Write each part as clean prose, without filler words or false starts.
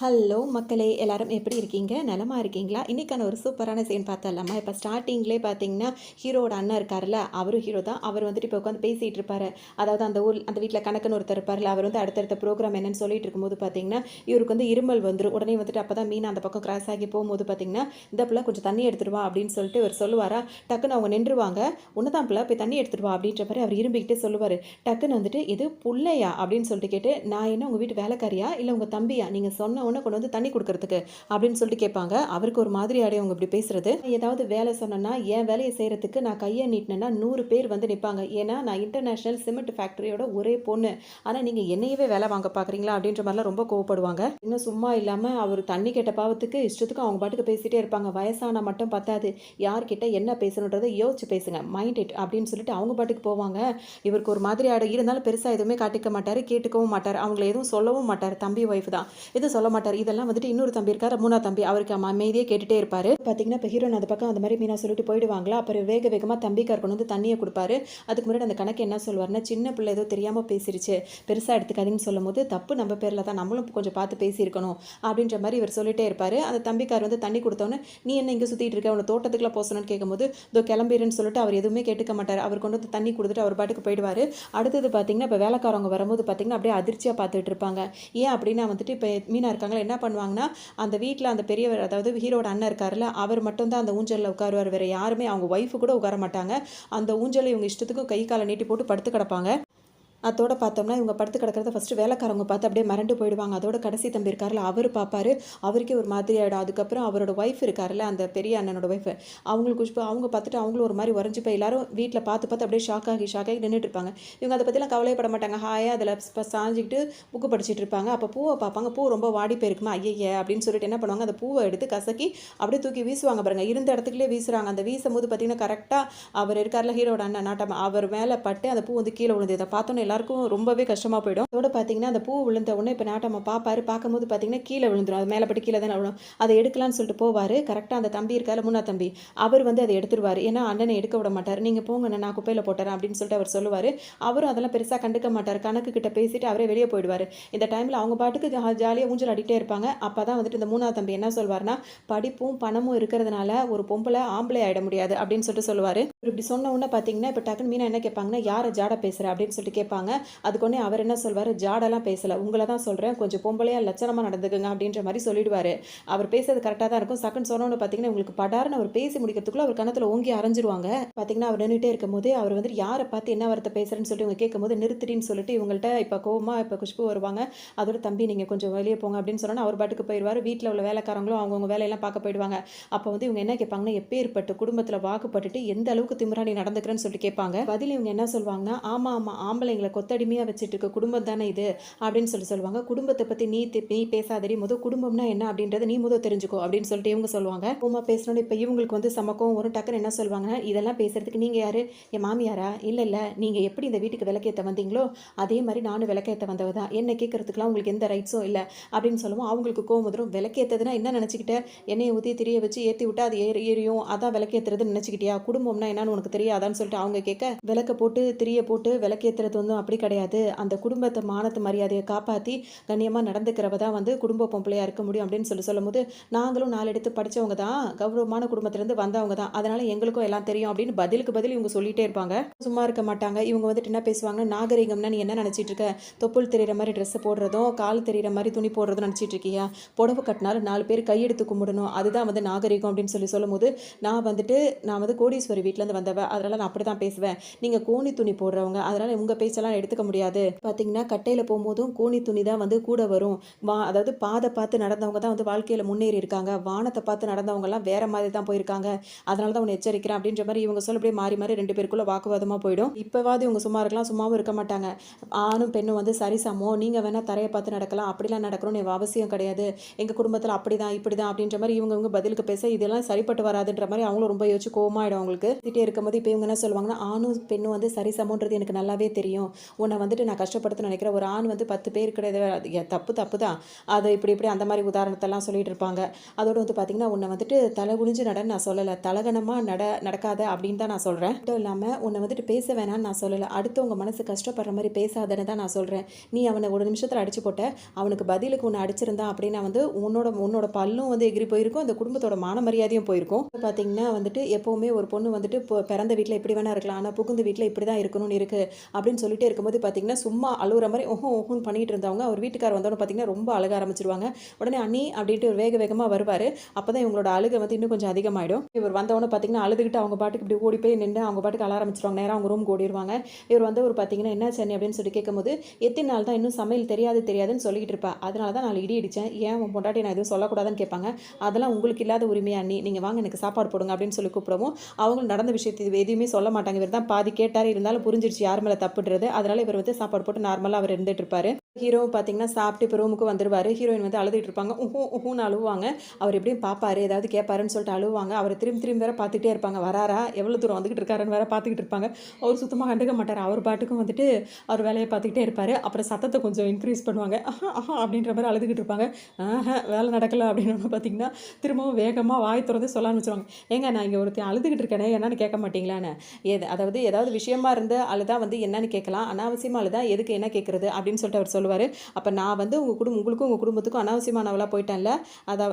Hello மக்களே, எல்லாரும் எப்படி இருக்கீங்க? நலமா இருக்கீங்களா? இன்னைக்கான ஒரு சூப்பரான சீன் பார்த்தரலாமா? இப்போ ஸ்டார்ட்டிங்லேயே பார்த்தீங்கன்னா, ஹீரோவோட அண்ணன் இருக்கார்ல, அவரும் ஹீரோ தான். அவர் வந்துட்டு இப்போ உட்காந்து பேசிட்டு இருப்பாரு. அதாவது அந்த வீட்ல கணக்குன்னு ஒருத்தர் இருப்பார்ல, அவர் வந்து அடுத்தடுத்த ப்ரோகிராம் என்னன்னு சொல்லிட்டு இருக்கும்போது பார்த்தீங்கன்னா, இவருக்கு வந்து இருமல் வந்துரும். உடனே வந்துட்டு அப்பதான் மீனா அந்த பக்கம் கிராஸ் ஆகி போகும்போது பார்த்தீங்கன்னா, "இந்த பிள்ள கொஞ்சம் தண்ணி எடுத்துட்டு வா" அப்படின்னு சொல்லிட்டு இவர் சொல்லுவாரா, டக்குன்னு அவங்க நின்றுவாங்க. "ஒண்ணுதான் பிள்ள, போய் தண்ணி எடுத்துட்டு வா" அப்படின்ற மாரி அவர் இரும்பிக்கிட்டே சொல்லுவாரு. டக்குன்னு வந்துட்டு, "எது புள்ளையா?" அப்படின்னு சொல்லிட்டு கேட்டு, "நான் என்ன உங்க வீட்டு வேலைக்காரியா? இல்ல உங்க தம்பியா? நீங்க சொன்ன உடனே கொண்டு வந்து தண்ணி குடுக்கறதுக்கு" அப்படின்னு சொல்லிட்டு கேட்பாங்க. அவருக்கு ஒரு மாதிரி ஆயிடும் அவங்க இப்படி பேசுறது. ஏதாவது வேலை சொன்னேன்னா, என் வேலையை செய்றதுக்கு நான் கைய நீட்டினேன்னா 100 பேர் வந்து நிப்பாங்க. ஏன்னா, நான் இன்டர்நேஷனல் சிமெண்ட் ஃபேக்டரியோட ஒரே பொண்ணு. ஆனா நீங்க என்னையவே வேலை வாங்க பார்க்குறீங்களா? அப்படின்ற மாரிலாம் ரொம்ப கோவப்படுவாங்க. இன்னும் சும்மா இல்லாம அவரு தண்ணி கேட்ட பாவத்துக்கு இஷ்டத்துக்கு அவங்க பாட்டுக்கு பேசிட்டே இருப்பாங்க. வயசானா மட்டும் பத்தாது. யார்கிட்ட என்ன பேசணுன்றத யோசிச்சு பேசுங்க. மைண்ட் இட் அப்படின்னு சொல்லிட்டு அவங்க பாட்டுக்கு போவாங்க. இவருக்கு ஒரு மாதிரி ஆயிடும். இருந்தாலும் பெருசா எதுவுமே காட்டிக்க மாட்டாரு. கேட்டுக்கவும் மாட்டாரு. அவங்கள எதுவும் சொல்லவும் மாட்டாரு. தம்பி ஒய்ஃப் தான். எதுவும் சொல்ல மாட்டாரு. இதெல்லாம் வந்துட்டு இன்னொரு தம்பி இருக்காரு. 3வது தம்பி. அவருக்கு அமைதியா கேட்டுட்டே இருப்பாரு. பார்த்தீங்கன்னா, இப்ப ஹீரோயின் அந்த பக்கம் அந்த மாரி மீனா சொல்லிட்டு போயிடுவாங்களா, அப்புறம் வேக வேகமா தம்பிக்கார் கொண்டு வந்து தண்ணிய குடுப்பாரு. அதுக்கு முன்னாடி அந்த கணக்கு என்ன சொல்வாருன்னா, "சின்ன பிள்ளை ஏதோ தெரியாம பேசிருச்சு. பெருசா எடுத்துக்காதீங்கன்னு" சொல்லும்போது, "தப்பு நம்ம பேர்ல தான். நம்மளும் கொஞ்சம் பார்த்து பேசியிருக்கணும்." அப்படின்ற மாரி இவர் சொல்லிட்டே இருப்பாரு. அந்த தம்பிக்கார் வந்து தண்ணி குடுத்தோனே, "நீ என்ன இங்க சுத்திட்டு இருக்க? உன்ன தோட்டத்துக்குலாம் போ சொன்னேன்னு" கேட்கும்போது, "இதோ கிளம்பிருன்னு" சொல்லிட்டு அவர் எதுவுமே கேட்டுக்க மாட்டாரு. அவர் கொண்டு வந்து தண்ணி குடுத்துட்டு அவர் பாட்டுக்கு போயிடுவாரு. அடுத்தது பார்த்தீங்கன்னா, இப்ப வேலைக்காரவங்க வரும்போது பார்த்தீங்கன்னா, அப்படியே அதிர்ச்சியா பார்த்துட்டு இருப்பாங்க. ஏன் அப்படின்னா வந்துட்டு, இப்ப மீனா இருக்காங்களா, என்ன பண்ணுவாங்கன்னா, அந்த வீட்ல அந்த பெரியவர் அதாவது ஹீரோட அண்ணன் இருக்காருல்ல, அவர் மட்டும் தான் அந்த ஊஞ்சல்ல உட்காருவாரு. வேற யாருமே அவங்க ஒய்ஃப் கூட உட்கார மாட்டாங்க. அந்த ஊஞ்சல்ல இவங்க இஷ்டத்துக்கு கை கால நீட்டி போட்டு படுத்து கிடப்பாங்க. அதோட பார்த்தோம்னா, இவங்க படுத்து கிடக்கிறத ஃபர்ஸ்ட்டு வேலைக்காரவங்க பார்த்து அப்படியே மிரண்டு போயிடுவாங்க. அதோட கடைசி தம்பி இருக்கார்ல, அவரு பார்ப்பாரு. அவருக்கே ஒரு மாதிரி ஆயிடும். அதுக்கப்புறம் அவரோட ஒய்ஃப் இருக்கார்ல, அந்த பெரிய அண்ணனோட ஒய்ஃப். அவங்களுக்கு அவங்க பார்த்துட்டு அவங்களும் ஒரு மாரி உறைஞ்சு போய் எல்லாரும் வீட்ல பார்த்து பார்த்து அப்படியே ஷாக் ஆகி நின்னுட்டு இருப்பாங்க. இவங்க அத பத்திலாம் கவலைப்பட மாட்டாங்க. ஹாயா அதில சாஞ்சுக்கிட்டு புக்கு படிச்சுட்டு இருப்பாங்க. அப்ப பூவ பார்ப்பாங்க. பூ ரொம்ப வாடி போயிருக்குமா, "ஐயய்ய!" அப்படின்னு சொல்லிட்டு என்ன பண்ணுவாங்க, அந்த பூவ எடுத்து கசக்கி அப்படியே தூக்கி வீசுவாங்க பாருங்க. இருந்த இடத்துக்குள்ளே வீசுறாங்க. அந்த வீசும்போது பார்த்தீங்கன்னா, கரெக்ட்டா அவர் இருக்கார்ல ஹீரோட அண்ணன் நாட்டாம, அவர் மேல பட்டு அந்த பூ வந்து கீழ விழுந்தது. இத பார்த்தோனே எல்லாருக்கும் ரொம்பவே கஷ்டமா போயிடும். அதோட பார்த்தீங்கன்னா, அந்த பூ விழுந்த உடனே இப்ப நாட்டாம பார்ப்பாரு. பார்க்கும்போது பார்த்தீங்கன்னா, கீழ விழுந்துரும். அது மேல பட்டு கீழ தானே விழும். அத எடுக்கலான்னு சொல்லிட்டு போவாரு. கரெக்ட்டா அந்த தம்பி இருக்கார்ல 3வது தம்பி, அவர் வந்து அத எடுத்துருவாரு. ஏன்னா, அண்ணன எடுக்க விட மாட்டாரு. "நீங்க போங்க அண்ணா, நான் குப்பையில போட்டுறேன்" அப்படின்னு சொல்லிட்டு அவர் சொல்லுவாரு. அவரும் அதெல்லாம் பெருசா கண்டுக்க மாட்டாரு. கணக்கு கிட்ட பேசிட்டு அவரே வெளிய போயிடுவாரு. இந்த டைம்ல அவங்க பாட்டுக்கு ஜாலியா ஊஞ்சல் ஆடிட்டே இருப்பாங்க. அப்பதான் வந்துட்டு இந்த 3வது தம்பி என்ன சொல்வாருன்னா, "படிப்பும் பணமும் இருக்கிறதுனால ஒரு பொம்பள ஆம்பளை ஆயிட முடியாது" அப்படின்னு சொல்லிட்டு சொல்லுவாரு. இவரு இப்படி சொன்ன உடனே பார்த்தீங்கன்னா, இப்ப டக்குன்னு மீனா என்ன கேட்பாங்கன்னா, "யார ஜாட பேசுற?" அப்படின்னு சொல்லிட்டு கேட்பாங்க. அதுக்கொன்னே அவர் என்ன சொல்வாரு, "ஜாடெல்லாம் பேசல. உங்கள தான் சொல்றேன். கொஞ்சம் பொம்பளையா லட்சணமா நடந்துக்கங்க" அப்படின்ற மாரி சொல்லிடுவாரு. அவர் பேசுறது கரெக்ட்டா தான் இருக்கும். சக்குன்னு சொன்னோனே பார்த்தீங்கன்னா, உங்களுக்கு படார்ன்னு அவர் பேசி முடிக்கிறதுக்குள்ள அவர் கன்னத்துல ஓங்கி அரைஞ்சிருவாங்க. பார்த்தீங்கன்னா, அவர் நின்னுட்டே இருக்கும்போதே அவர் வந்துட்டு யார பார்த்து என்ன வார்த்தை பேசுறேன்னு சொல்லிட்டு இவங்க கேட்கும்போது, நிறுத்துடின்னு சொல்லிட்டு இவங்கள்ட்ட இப்ப கோவமா இப்ப குஷ்பு வருவாங்க. அதோட "தம்பி நீங்க கொஞ்சம் வெளிய போங்க" அப்படின்னு சொன்னோனே அவர் பாட்டுக்கு போயிருவாரு. வீட்ல உள்ள வேலைக்காரங்களும் அவங்கவங்க வேலையெல்லாம் பார்க்க போயிடுவாங்க. அப்ப வந்து இவங்க என்ன கேட்பாங்கன்னா, எப்பேர்ப்பட்ட குடும்பத்துல வாக்குப்பட்டுட்டு எந்த அளவுக்கு திமிரா நீ நடந்துக்கிறன்னு சொல்லிட்டு கேட்பாங்க. பதில் இவங்க என்ன சொல்வாங்கன்னா, "ஆமா, ஆமா. ஆம்பளைங்கள கொத்தடிமையா வச்சுட்டு இருக்க குடும்பம் தானே இது" அப்படின்னு சொல்லுவாங்க. "குடும்பத்த பத்தி நீ பேசாதடி. குடும்பம்னா என்ன அப்படின்றத நீ தெரிஞ்சுக்கோ" அப்படின்னு சொல்லிட்டு இவங்க சொல்லுவாங்க. கோவமா பேசினோனே இப்ப இவங்களுக்கு வந்து செம கோவம் வரும். டக்குன்னு என்ன சொல்வாங்கன்னா, "இதெல்லாம் பேசுறதுக்கு நீங்க யாரு? என் மாமியாரா? இல்ல, இல்ல. நீங்க எப்படி இந்த வீட்டுக்கு விளக்கேத்த வந்தீங்களோ, அதே மாரி நானும் விளக்கேத்த வந்தவ தான். என்ன கேட்கறதுக்குலாம் உங்களுக்கு எந்த ரைட்ஸும் இல்ல" அப்படின்னு சொல்லவும் அவங்களுக்கு கோவம் வந்துரும். "விளக்கேத்ததுன்னா என்ன நினைச்சுக்கிட்ட? எண்ணெய ஊத்தி திரிய வச்சு ஏத்தி விட்டா அது எரியும். அதான் விளக்கேத்துறதுன்னு நினைச்சுக்கிட்டியா? குடும்பம்னா என்னன்னு உனக்கு தெரியாதான்னு" சொல்லிட்டு அவங்க கேட்க, "விளக்க போட்டு திரிய போட்டு விளக்கேத்துறது ஒண்ணும் அப்படி கிடையாது. அந்த குடும்பத்த மானத்து மரியாதைய காப்பாத்தி கண்ணியமா நடந்துக்கிறவ தான் வந்து குடும்ப பொம்பளையா இருக்க முடியும்" அப்படின்னு சொல்லும்போது, "நாங்களும் 4 எடுத்து படிச்சவங்க தான். கௌரவமான குடும்பத்திலேருந்து வந்தவங்க தான். அதனால எங்களுக்கும் எல்லாம் தெரியும்" அப்படின்னு பதிலுக்கு பதில் இவங்க சொல்லிட்டே இருப்பாங்க. சும்மா இருக்க மாட்டாங்க. இவங்க வந்துட்டு என்ன பேசுவாங்கன்னா, "நாகரீகம்னா நீ என்ன நினைச்சிட்டு இருக்க? தொப்புள் தெரியிற மாரி ட்ரெஸ் போடுறதும், கால் தெரியிற மாரி துணி போடுறதும் நினைச்சிட்டு இருக்கியா? புடவ கட்டினாலும் 4 பேர் கையெடுத்து கும்பிடணும். அதுதான் வந்து நாகரீகம்" அப்படின்னு சொல்லும்போது, நான் வந்து கோடீஸ்வரி வீட்லேருந்து வந்தவ. அதனால நான் அப்படிதான் பேசுவேன். நீங்க கோணி துணி போடுறவங்க. அதனால உங்க பேச்செல்லாம் எடுத்துக்க முடியாது. பார்த்தீங்கன்னா, கட்டையில போம்போதும் கோணி துணி தான் வந்து கூட வரும். அதாவது பாத பார்த்து நடந்தவங்க தான் வந்து வாழ்க்கையில முன்னேறி இருக்காங்க. வானத்த பார்த்து நடந்தவங்கலாம் வேற மாதிரி தான் போயிருக்காங்க. அதனால தான் உன்ன எச்சரிக்கிறேன் அப்படின்ற மாரி இவங்க சொல்ல அப்படியே மாறி மாறி 2 பேருக்குள்ள வாக்குவாதமா போயிடும். இப்பவாவது இவங்க சும்மா இருக்கலாம். சும்மாவும் இருக்க மாட்டாங்க. ஆணும் பெண்ணும் வந்து சரிசமம். நீங்க வேணா தரைய பார்த்து நடக்கலாம். அப்படிலாம் நடக்கணும்னு அவசியம் கிடையாது. எங்க குடும்பத்தில அப்படிதான், இப்படிதான் அப்படின்ற மாரி இவங்க பதிலுக்கு பேச இதெல்லாம் சரிப்பட்டு வராதுன்ற மாரி அவங்களும் ரொம்ப யோசிச்சு கோவமாயிடும் அவங்களுக்கு. திட்டிட்டே இருக்கும்போது இப்ப இவங்க என்ன சொல்லுவாங்கன்னா, ஆணும் பெண்ணும் வந்து சரிசமம்ன்றது எனக்கு நல்லாவே தெரியும். உன்னை வந்துட்டு நான் கஷ்டப்படுத்த நினைக்கிறேன். ஒரு ஆண் வந்து 10 பேர் கிடையாது. அது தப்பு தப்பு தான். அது இப்படி இப்படி அந்த மாதிரி உதாரணத்தெல்லாம் சொல்லிட்டு இருப்பாங்க. அதோட வந்து பார்த்தீங்கன்னா, உன்னை வந்துட்டு தலை குனிஞ்சு நடன்னு நான் சொல்லலை. தலகணமா நடக்காத அப்படின்னு தான் நான் சொல்கிறேன். மட்டும் இல்லாமல் உன்னை வந்துட்டு பேச வேணான்னு நான் சொல்லலை. அடுத்தவங்க மனசு கஷ்டப்படுற மாதிரி பேசாதன்னு தான் நான் சொல்கிறேன். நீ அவனை ஒரு நிமிஷத்தில் அடிச்சு போட்ட. அவனுக்கு பதிலுக்கு உன்னை அடிச்சிருந்தா அப்படின்னா வந்து உன்னோட உன்னோட பல்லும் வந்து எகிரி போயிருக்கும். அந்த குடும்பத்தோட மான மரியாதையும் போயிருக்கும். பார்த்தீங்கன்னா வந்துட்டு எப்போவுமே ஒரு பொண்ணு வந்துட்டு பிறந்த வீட்டில் எப்படி வேணா இருக்கலாம். ஆனால் புகுந்த வீட்டில் இப்படி தான் இருக்கணும்னு இருக்குது அப்படின்னு சொல்லிட்டே இருக்கும்போது பார்த்தீங்கன்னா, சும்மா அழுகுற மாதிரி ஓஹோன்னு பண்ணிட்டு இருந்தவங்க அவர் வீட்டுக்கார் வந்தோன்னு பார்த்தீங்கன்னா ரொம்ப அழக ஆரம்பிச்சிருவாங்க. உடனே அண்ணி அப்படின்ட்டு ஒரு வேகமாக வருவார். அப்போ தான் இவங்களோட அழுகை வந்து இன்னும் கொஞ்சம் அதிகமாகிடும். இவர் வந்தவொடனே பார்த்தீங்கன்னா அழுதுகிட்டு அவங்க பாட்டுக்கு இப்படி ஓடி போய் நின்று அவங்க பாட்டுக்கு அழ ஆரம்பிச்சிருவாங்க. நேராக அவங்க ரூமுக்கு ஓடிடுவாங்க. இவர் வந்து ஒரு பார்த்தீங்கன்னா என்ன சென்னை அப்படின்னு சொல்லி கேட்கும்போது, எத்தனை நாள் தான் இன்னும் சமையல் தெரியாதுன்னு சொல்லிட்டு இருப்பா. அதனால தான் நான் இடி இடித்தேன். ஏன் உன் பொண்டாட்டி நான் எதுவும் சொல்லக்கூடாதுன்னு கேட்பாங்க. அதெல்லாம் உங்களுக்கு இல்லாத உரிமையா அண்ணி, நீங்கள் வாங்க எனக்கு சாப்பாடு போடுங்க அப்படின்னு சொல்லி கூப்பிடவும் அவங்க நடந்த விஷயத்தை எதுவுமே சொல்ல மாட்டாங்க. இவர் தான் பாதி கேட்டார். இருந்தாலும் புரிஞ்சிருச்சு யார் மேலே தப்புன்றது. அதனால இவர் வந்து சாப்பாடு போட்டு நார்மலாக அவர் இருந்துட்டு இருப்பாரு. ஹீரோவும் பார்த்தீங்கன்னா சாப்பிட்டு இப்போ ரூமுக்கு வந்துருவார். ஹீரோயின் வந்து அழுதுட்டு இருப்பாங்க. ஊன்னு அழுவாங்க. அவர் எப்படியும் பார்ப்பாரு, ஏதாவது கேட்பாருன்னு சொல்லிட்டு அழுவாங்க. அவர் திரும்பி வேற பார்த்துட்டே இருப்பாங்க. வராரா, எவ்வளோ தூரம் வந்துகிட்டு இருக்காருன்னு வேற பார்த்துக்கிட்டு இருப்பாங்க. அவர் சுத்தமாக கண்டுக்க மாட்டார். அவர் பாட்டுக்கும் வந்துட்டு அவர் வேலையை பார்த்துக்கிட்டே இருப்பார். அப்புறம் சத்தத்தை கொஞ்சம் இன்க்ரீஸ் பண்ணுவாங்க. அப்படின்ற மாதிரி அழுதுகிட்டு இருப்பாங்க. வேலை நடக்கலை அப்படின்னு பார்த்தீங்கன்னா திரும்பவும் வேகமாக வாய் திறந்து சொல்ல ஆரம்பிச்சிருவாங்க. ஏங்க நான் இங்கே ஒருத்தன் அழுதுகிட்டு இருக்கேனே என்னன்னு கேட்க மாட்டீங்களான்னு. அதாவது ஏதாவது விஷயமா இருந்து அழுதா வந்து என்னன்னு கேட்கலாம். அனாவசியமாக அழுதா எதுக்கு என்ன கேட்குறது அப்படின்னு சொல்லிட்டு அவர் சொல்லுவார். அப்போ நான் வந்து உங்களுக்கும் உங்கள் குடும்பத்துக்கும் அனாவசியமானவளாக போயிட்டேன்ல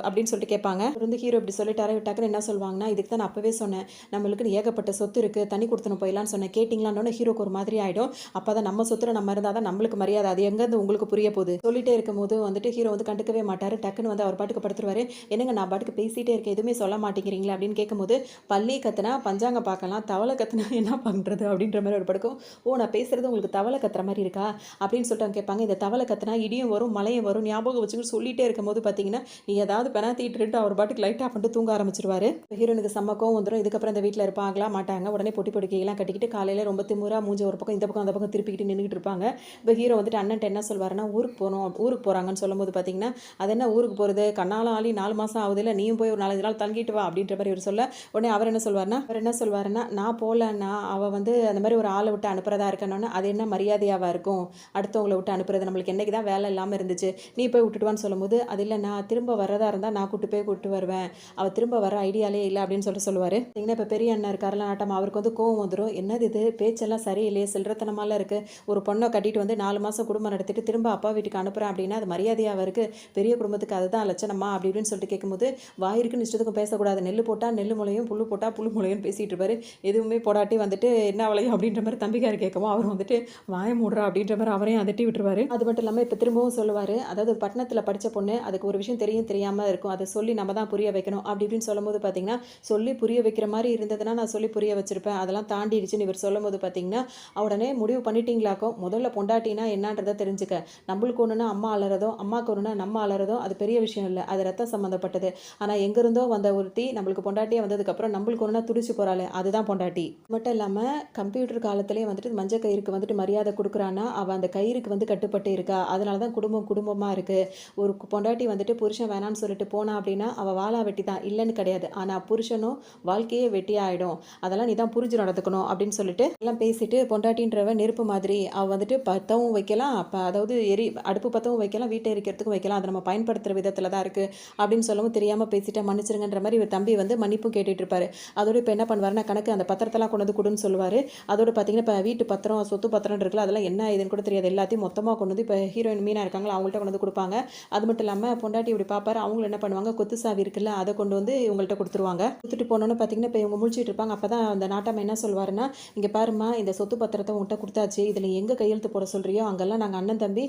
அப்படின்னு சொல்லிட்டு கேட்பாங்க. வந்து ஹீரோ இப்படி சொல்லிட்டாரே விட்டாக்குன்னு என்ன சொல்லுவாங்கன்னா, இதுக்கு தான் நான் அப்போவே சொன்னேன், நம்மளுக்கு ஏகப்பட்ட சொத்து இருக்குது, தண்ணி கொடுத்துன்னு போயிடலான்னு சொன்னேன். கேட்டிங்களான்னு ஹீரோக்கு ஒரு மாதிரி ஆகிடும். அப்போ தான் நம்ம சொத்துல நம்ம இருந்தால் தான் நம்மளுக்கு மரியாதை. அது எங்கேருந்து உங்களுக்கு புரிய போகுது சொல்லிட்டே இருக்கும்போது வந்துட்டு ஹீரோ வந்து கண்டுக்கவே மாட்டார். டக்குன்னு வந்து அவர் பாட்டுக்கு படுத்துருவாரு. என்னங்க நான் பாட்டுக்கு பேசிகிட்டே இருக்கேன், எதுவுமே சொல்ல மாட்டேங்கிறீங்களா அப்படின்னு கேட்கும்போது, பள்ளி கத்துனா பஞ்சாங்க பார்க்கலாம், தவளை கத்துனா என்ன பண்ணுறது அப்படின்ற மாதிரி ஒரு படுக்கும். நான் பேசுகிறது உங்களுக்கு தவளை கத்துற மாதிரி இருக்கா அப்படின்னு சொல்லிட்டு அவங்க கேட்பாங்க. இந்த தவளை கத்துனா இடியும் வரும் மழையும் வரும் ஞாபகம் வச்சுக்கிட்டு சொல்லிட்டே இருக்கும்போது பார்த்தீங்கன்னா, நீ ஏதாவது பெனாத்திட்டு அவர் பாட்டுக்கு லைட்டாக பண்ணிட்டு தூங்க ஆரம்பிச்சிருவாரு. ஹீரோனுக்கு செம்மக்கம் வந்துடும். இதுக்கப்புறம் இந்த வீட்டில் இருப்பாங்களா மாட்டாங்க. உடனே பொட்டி பொடிக்கையெல்லாம் கட்டிக்கிட்டு காலையில் ரொம்ப திமுறா மூஞ்ச ஒரு பக்கம் இந்த பக்கம் அந்த பக்கம் திருப்பிக்கிட்டு நின்றுட்டு இருப்பாங்க. இப்போ ஹீரோ வந்துட்டு அண்ணன்ட்ட என்ன சொல்வாருன்னா, ஊருக்கு போகிறாங்கன்னு சொல்லும்போது பார்த்தீங்கன்னா, அது என்ன ஊருக்கு போகிறது, கண்ணாலும் ஆளி 4 மாதம் ஆகுது இல்லை, நீயும் போய் ஒரு 4 நாள் தங்கிட்டு வா அப்படின்ற மாதிரி ஒரு சொல்ல, உடனே அவர் என்ன சொல்வாருன்னா நான் போகலன்னா அவள் வந்து அந்த மாதிரி ஒரு ஆளை விட்டு அனுப்புறதா இருக்கணும்னு அது என்ன மரியாதையாவா இருக்கும், அடுத்தவங்களை விட்டு அனுப்புறது நம்மளுக்கு என்னைக்கு தான் வேலை இல்லாமல் இருந்துச்சு, நீ போய் விட்டுட்டுவான்னு சொல்லும்போது, அது இல்லை நான் திரும்ப வர்றதா இருந்தால் நான் கூட்டு வருவேன், அவள் திரும்ப வர ஐடியாலே இல்லை அப்படின்னு சொல்லுவார். பார்த்தீங்கன்னா இப்போ பெரிய அண்ணன் இருக்காருல நாட்டம், அவருக்கு வந்து கோவம் வந்துடும். என்னது இது பேச்செல்லாம் சரியில்லையே, சில்லறத்தனமாலாம் இருக்குது, ஒரு பொண்ணை கட்டிட்டு வந்து 4 மாதம் குடும்பம் நடத்திட்டு திரும்ப அப்பா வீட்டுக்கு அனுப்புகிறேன் அப்படின்னா அது மரியாதையாக இருக்குது, பெரிய குடும்பத்துக்கு அதுதான் லட்சணமா அப்படின்னு சொல்லிட்டு கேட்கும்போது, வாயிருக்குன்னு இஷ்டத்துக்கும் பேசக்கூடாது, நெல் போட்டால் நெல் முளையும், புல்லு போட்டால் புல்லு முளையும் பேசிகிட்டு இருப்பாரு. எதுவுமே போடாட்டி வந்துட்டு என்ன விளையும் அப்படின்ற மாதிரி தம்பிக்கார் கேட்கவும் அவர் வந்துட்டு வாய மூடுறா அப்படின்ற மாதிரி அவரையும் அதட்டி விட்டுருவாரு. அது மட்டும் இல்லாமல் இப்போ திரும்பவும் சொல்லுவார், அதாவது பட்டணத்தில் படித்த பொண்ணு அதுக்கு ஒரு விஷயம் தெரியாமல் இருக்கும், அதை சொல்லி நம்ம தான் புரிய வைக்கணும் அப்படி இப்படின்னு சொல்லும்போது பார்த்தீங்கன்னா, சொல்லி புரிய வைக்கிற மாதிரி இருந்ததுன்னா நான் சொல்லி புரிய வச்சிருப்பேன், அதெல்லாம் தாண்டிடுச்சுன்னு இவர் சொல்லும்போது பார்த்தீங்கன்னா, உடனே முடிவு பண்ணிட்டீங்களாக்கும், முதல்ல பொண்டாட்டினா என்னன்றதை தெரிஞ்சுக்க, நம்மளுக்கு ஒன்றுனா அம்மா அலறதோ அம்மாவுக்கு ஒன்றுனா நம்ம அலறதோ அது பெரிய விஷயம் இல்லை, அது ரத்தம் சம்மந்தப்பட்டது. ஆனால் எங்கேருந்தோ வந்த ஒருத்தி நம்மளுக்கு பொண்டாட்டியே வந்ததுக்கப்புறம் நம்மளுக்கு ஒன்றுனா துடிச்சு போகிறாள், அதுதான் பொண்டாட்டி. மட்டும் இல்லாமல் கம்ப்யூட்டர் காலத்திலே வந்துட்டு மஞ்சள் கயிறுக்கு வந்துட்டு மரியாதை கொடுக்குறான்னா அவள் அந்த கயிறுக்கு வந்து கட்டுப்பட்டு இருக்கா, அதனால தான் குடும்பமாக இருக்குது. ஒரு பொண்டாட்டி வந்துட்டு புருஷன் வேணான்னு சொல்லிட்டு போனா அப்படின்னா அவள் வாழா வெட்டி தான், இல்லைன்னு கிடையாது. ஆனால் புருஷனும் வாழ்க்கையே வெட்டியாயிடும், அதெல்லாம் நீ தான் புரிஞ்சு நடந்துக்கணும் அப்படின்னு சொல்லிட்டு எல்லாம் பேசிட்டு, பொண்டாட்டின்றவ நெருப்பு மாதிரி, அவள் வந்துட்டு பற்றவும் வைக்கலாம், அதாவது அடுப்பு பற்றவும் வைக்கலாம், வீட்டை எரிக்கிறதுக்கும் வைக்கலாம், அதை நம்ம பயன்படுத்துகிற விதத்தில் தான் இருக்குது அப்படின்னு சொல்லவும் தெரியாமல் பேசிட்டேன் மன்னிச்சிருங்கன்ற மாதிரி இவர் தம்பி வந்து மன்னிப்பும் கேட்டுட்டு இருப்பாரு. அதோட இப்போ என்ன பண்ணுவாருன்னா, கணக்கு அந்த பத்திரத்தெல்லாம் கொண்டு வந்து கொடுன்னு சொல்லுவார். அதோட பார்த்தீங்கன்னா இப்போ வீட்டு பத்திரம் சொத்து பத்திரம் இருக்குல்ல, அதெல்லாம் என்ன இதுன்னு கூட தெரியாது, எல்லாத்தையும் மொத்தமாக கொண்டு வந்து இப்போ ஹீரோயின் மீனா இருக்காங்களா அவங்கள்ட்ட கொண்டு வந்து கொடுப்பாங்க. அது மட்டும் இல்லாமல் பொண்டாட்டி இப்படி பார்ப்பாரு, அவங்களும் என்ன பண்ணுவாங்க, கொத்து சாவி இருக்குல்ல அதை கொண்டு வந்து இவங்கள்ட்ட கொடுத்துருவாங்க. கொடுத்துட்டு போனோன்னு பார்த்தீங்கன்னா இப்போ இவங்க முழிச்சிட்டு இருப்பாங்க. அப்போ தான் அந்த நாட்டாம என்ன சொல்வாருன்னா, இங்கே பாருமா இந்த சொத்து பத்திரத்தை உங்கள்கிட்ட கொடுத்தாச்சு, இதில் எங்கே கையெழுத்து போட சொல்கிறியோ அங்கெல்லாம் நாங்கள் அண்ணன் தம்பி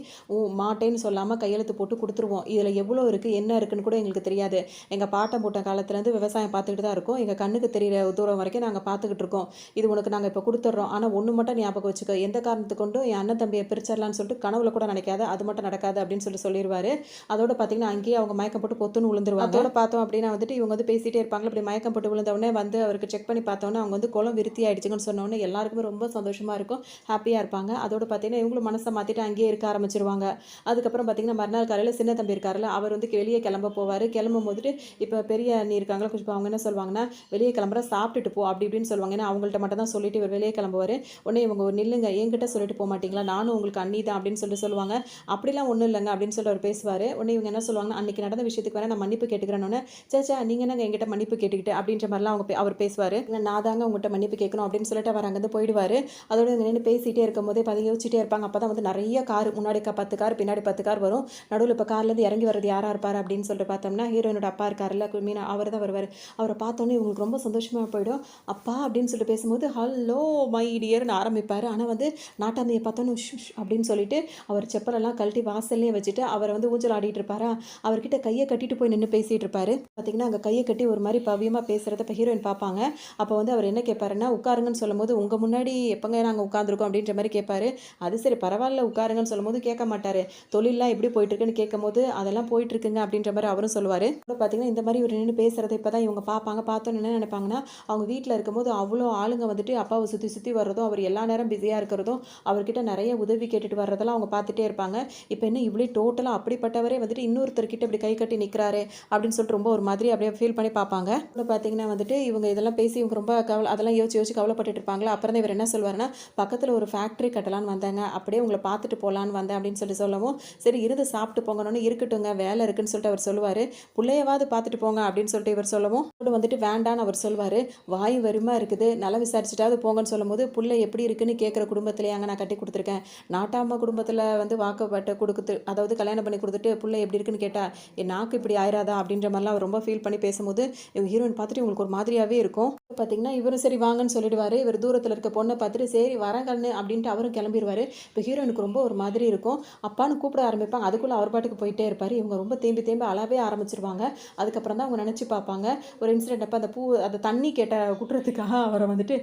மாட்டேன்னு சொல்லாமல் கையெழுத்து போட்டு கொடுத்துருவோம், இதில் எவ்வளோ இருக்குது என்ன இருக்குன்னு கூட எங்களுக்கு தெரியாது, எங்கள் பாட்டம் போட்ட காலத்துலேருந்து விவசாயம் பார்த்துக்கிட்டு தான் இருக்கோம், எங்கள் கண்ணுக்கு தெரிகிற தூரம் வரைக்கும் நாங்கள் பார்த்துக்கிட்டு இருக்கோம், இது உனக்கு நாங்கள் இப்போ கொடுத்துட்றோம், ஆனால் ஒன்று மட்டும் ஞாபகம் வச்சுக்கோ, எந்த காரணத்துக்கு கொண்டும் என் அண்ணன் தம்பியை பிரிச்சிடலான்னு சொல்லிட்டு கனவுல கூட கூட நினைக்காத, அது மட்டும் நடக்காது அப்படின்னு சொல்லிடுவாரு. அதோட பார்த்தீங்கன்னா, அங்கேயே அவங்க மயக்கம் போட்டு பொத்துன்னு விழுந்துருவாங்க. அதோட பார்த்தோம் அப்படின்னா வந்துட்டு இவங்க வந்து பேசிட்டே இருப்பாங்க. இப்படி மயக்கம் போட்டு விழுந்த உடனே வந்து அவருக்கு செக் பண்ணி பார்த்தோன்னே அவங்க வந்து குளம் விருத்தி ஆயிடுச்சுங்கன்னு சொன்ன உடனே எல்லாருக்குமே ரொம்ப சந்தோஷமா இருக்கும். ஹாப்பியா இருப்பாங்க. அதோட பார்த்தீங்கன்னா, இவங்களும் மனச மாத்திட்டு அங்கேயே இருக்க ஆரம்பிச்சுருவாங்க. அதுக்கப்புறம் பார்த்தீங்கன்னா, மறுநாள் காலையில சின்ன தம்பி இருக்காருல்ல, அவர் வந்து வெளிய கிளம்ப போவாரு. கிளம்பும்போதுட்டு இப்ப பெரிய அண்ணி இருக்காங்கல்ல குஷ்பு, அவங்க என்ன சொல்லுவாங்கன்னா, "வெளிய கிளம்புறேன் சாப்பிட்டுட்டு போ" அப்படி இப்படின்னு சொல்லுவாங்க. ஏன்னா அவங்கள்ட்ட மட்டும் தான் சொல்லிட்டு இவர் வெளிய கிளம்புவாரு. உடனே இவங்க "நில்லுங்க, என்கிட்ட சொல்லிட்டு போமாட்டீங்களா? நானும் உங்களுக்கு அண்ணி தான்" அப்படின்னு சொல்லுவாங்க. "அப்படிலாம் ஒண்ணும் இல்லங்க" அப்படின்னு சொல்லி அவர் பேசுவாரு. உடனே இவங்க என்ன சொல்லுவாங்கன்னா, "அன்னைக்கு நடந்த விஷயத்துக்கு வேணா நான் மன்னிப்பு கேட்டுக்கிறேன்னோனே" "ச்சே ச்சே நீங்க என்னங்க என்கிட்ட மன்னிப்பு கேட்டுக்கிட்டு" அப்படின்ற மாரிலாம் அவர் பேசுவாரு. "நான் தாங்க உங்கள்ட்ட மன்னிப்பு கேட்கணும்" அப்படின்னு சொல்லிட்டு அவர் அங்கருந்து போயிடுவாரு. அதோட இவங்க நின்னு பேசிட்டே இருக்கும்போதே பார்த்தீங்கன்னா யோசிச்சுட்டே இருப்பாங்க. அப்பதான் வந்து நெறைய கார் முன்னாடி 10 கார் பின்னாடி 10 கார் வரும். நடுவுல இப்ப கார்லேருந்து இறங்கி வர்றது யாரா இருப்பாரு அப்படின்னு சொல்லிட்டு பார்த்தோம்னா, ஹீரோயினோட அப்பா இருக்காருல்ல மீனா அவர் தான் வருவாரு. அவர பார்த்தோனே இவங்களுக்கு ரொம்ப சந்தோஷமா போயிடும். "அப்பா" அப்படின்னு சொல்லிட்டு பேசும்போது, "ஹலோ மை டியர்ன்னு" ஆரம்பிப்பாரு. ஆனா வந்து நாட்டாமைய பார்த்தோனே உஷ் உஷ் அப்படின்னு சொல்லிட்டு அவர் செப்பலெல்லாம் கழட்டி வாசல்லயே வச்சுட்டு அவர் வந்து ஊஞ்சல் ஆடிட்டு இருப்பாரா, அவர்கிட்ட கைய கட்டிட்டு போய் நின்னு பேசிட்டு இருப்பாரு. பார்த்தீங்கன்னா, அங்க கைய கட்டி ஒரு மாரி பவ்யமா பேசுறத இப்ப ஹீரோயின் பார்ப்பாங்க. அப்ப வந்து அவர் என்ன கேட்பாருன்னா, உட்காருங்கன்னு சொல்லும்போது, "உங்க முன்னாடி எப்பங்க நாங்க உட்கார்ந்துருக்கோம்?" அப்படின்ற மாரி கேட்பாரு. அது சரி பரவால்ல உட்காருங்கன்னு சொல்லும்போது கேட்க மாட்டாரு. "தொழில்லாம் எப்படி போயிட்டுருக்குன்னு?" கேட்கும்போது, "அதெல்லாம் போயிட்டுருக்குங்க" அப்படின்ற மாரி அவரும் சொல்லுவாரு. அப்புறம் பார்த்தீங்கன்னா, இந்த மாரி இவரு நின்னு பேசுறத இப்ப தான் இவங்க பார்ப்பாங்க. பார்த்தோனே என்ன நினைப்பாங்கன்னா, அவங்க வீட்ல இருக்கும்போது அவ்ளோ ஆளுங்க வந்துட்டு அப்பாவ சுத்தி சுத்தி வர்றதும், அவர் எல்லா நேரம் பிஸியா இருக்கிறதும், அவர்கிட்ட நெறைய உதவி கேட்டுட்டு வர்றதெல்லாம் அவங்க பார்த்துட்டே இருப்பாங்க. இப்ப என்ன இவ்ளோ டோட்டலா அப்படிப்பட்டவரே வந்துட்டு இன்னொருத்தர்கிட்ட இப்படி கை கட்டி நிக்கிறாரே அப்படின்னு சொல்லிட்டு ரொம்ப ஒரு மாதிரி அப்படியே ஃபீல் பண்ணி பார்ப்பாங்க. அப்புறம் பார்த்தீங்கன்னா வந்துட்டு இவங்க இதெல்லாம் பேசி இவங்க ரொம்ப அதெல்லாம் யோசிச்சு யோசிச்சு கவலைப்பட்டுட்டு இருப்பாங்களா. அப்புறம் தான் இவர் என்ன சொல்வாருன்னா, "பக்கத்துல ஒரு ஃபேக்டரி கட்டலான்னு வந்தேங்க. அப்படியே உங்கள பார்த்துட்டு போலான்னு வந்தேன்" அப்படின்னு சொல்லவும், "சரி இருந்து சாப்பிட்டு போங்கன்னோனே, இருக்கட்டுங்க வேலை இருக்குன்னு" சொல்லிட்டு அவர் சொல்லுவாரு. "புள்ளையவாது பார்த்துட்டு போங்க" அப்படின்னு சொல்லிட்டு இவர் சொல்லவும், அவரு வந்துட்டு வேண்டான்னு அவர் சொல்வாரு. "வாயும் வெறுமா இருக்குது. நலம் விசாரிச்சுட்டாவது போங்கன்னு" சொல்லும்போது, "புள்ள எப்படி இருக்குன்னு கேட்கிற குடும்பத்திலயாங்க நான் கட்டி குடுத்துருக்கேன். நாட்டாம குடும்பத்துல வந்து வாக்கப்பட்டு குடுக்குத்து அதாவது கல்யாணம் பண்ணி குடுத்துட்டு, புள்ள எப்படி இருக்குன்னு கேட்டா, என் நாக்கு இப்படி ஆயிராதா?" அப்படின்ற மாரிலாம் அவர் ரொம்ப ஃபீல் பண்ணி பேசும்போது, இவங்க ஹீரோயின் பார்த்துட்டு இவங்களுக்கு ஒரு மாதிரியாவே இருக்கும். பார்த்தீங்கன்னா, இவரும் சரி வாங்கன்னு சொல்லிடுவாரு. இவர் தூரத்துல இருக்க பொண்ண பார்த்துட்டு, "சரி வரேன் கண்ணு" அப்படின்ட்டு அவரும் கிளம்பிருவாரு. இப்ப ஹீரோயினுக்கு ரொம்ப ஒரு மாதிரி இருக்கும். அப்பான்னு கூப்பிட ஆரம்பிப்பாங்க. அதுக்குள்ள அவர் பாட்டுக்கு போயிட்டே இருப்பாரு. இவங்க ரொம்ப தேம்பி தேம்பி அழவே ஆரம்பிச்சுருவாங்க. அதுக்கப்புறம் தான் அவங்க நெனச்சு பார்ப்பாங்க. ஒரு இன்சிடென்ட் அப்ப அந்த தண்ணி கேட்ட குடுறதுக்காக அவர வந்துட்டு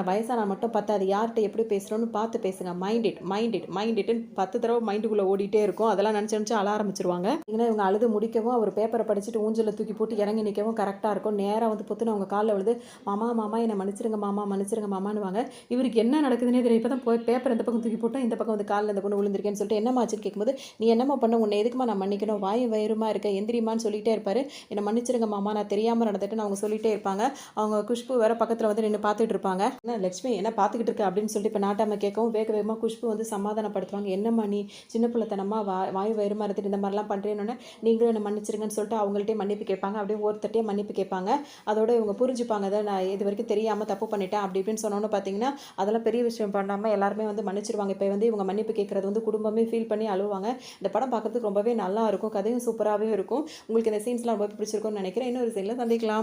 வயசானா மட்டும் பத்தாது. யார்ட்ட எப்படி பேசுறோம்னு பார்த்து பேசுங்க. மைண்ட் இட்ன்னு 10 தடவ மைண்டுக்குள்ள ஓடிட்டே இருக்கும். அதெல்லாம் நெனச்சு நெனச்சு அழ ஆரம்பிச்சுருவாங்க. ஏன்னா இவங்க அழுது முடிக்கவும், அவர் பேப்பர படிச்சுட்டு ஊஞ்சல்ல தூக்கி போட்டு இறங்கி நிக்கவும் கரெக்ட்டா இருக்கும். நேரா வந்து பொத்துன்னு அவங்க கால்ல விழுந்து, "மாமா, மாமா என்ன மன்னிச்சிருங்க மாமா, மன்னிச்சிருங்க மாமான்னுவாங்க." இவருக்கு என்ன நடக்குதுன்னே தெரியும். இப்ப தான் போய் பேப்பர் இந்த பக்கம் தூக்கி போட்டா, இந்த பக்கம் வந்து கால்ல இந்த பொண்ணு விழுந்திருக்கேன்னு சொல்லிட்டு, "என்னம்மா ஆச்சுன்னு?" கேட்கும்போது, "நீ என்னம்மா பண்ண? உன்ன எதுக்கும்மா நான் மன்னிக்கணும்? வாயும் வயிறுமா இருக்க. எந்திரிம்மான்னு" சொல்லிட்டே இருப்பாரு. "என்ன மன்னிச்சிருங்க மாமா, நான் தெரியாம நடந்துட்டேன்னு" அவங்க சொல்லிட்டே இருப்பாங்க. அவங்க குஷ்பு வேற பக்கத்துல வந்து நின்னு பார்த்துட்டு இருப்பாங்க. "என்ன லட்சுமி என்ன பார்த்துக்கிட்டு இருக்க?" அப்படின்னு சொல்லிட்டு இப்ப நாட்டாம கேட்கவும், வேக வேகமா குஷ்பு வந்து சமாதானப்படுத்துவாங்க. "என்னம்மா நீ சின்ன பிள்ளைத்தனமா வாய் வயிறுமா இருந்துட்டு இந்த மாரிலாம் பண்றேன்னோனே, நீங்களும் என்ன மன்னிச்சிருங்கன்னு" சொல்லிட்டு அவங்கள்ட்டயே மன்னிப்பு கேட்பாங்க. அப்படியே ஒருத்தர்ட்டயே மன்னிப்பு கேட்பாங்க. அதோட இவங்க புரிஞ்சுப்பாங்க. அத நான் இதுவரைக்கும் தெரியாம தப்பு பண்ணிட்டேன் அப்படி இப்படின்னு சொன்னோனே பார்த்தீங்கன்னா, அதெல்லாம் பெரிய விஷயம் பண்ணாம எல்லாருமே வந்து மன்னிச்சுருவாங்க. இப்ப வந்து இவங்க மன்னிப்பு கேட்கறது வந்து குடும்பமே ஃபீல் பண்ணி அழுவாங்க. இந்த படம் பார்க்கறதுக்கு ரொம்பவே நல்லா இருக்கும். கதையும் சூப்பராவே இருக்கும். உங்களுக்கு இந்த சீன்ஸ்லாம் ரொம்ப பிடிச்சிருக்கும்னு நினைக்கிறேன். இன்னொரு சீன்ல சந்திக்கலாம்.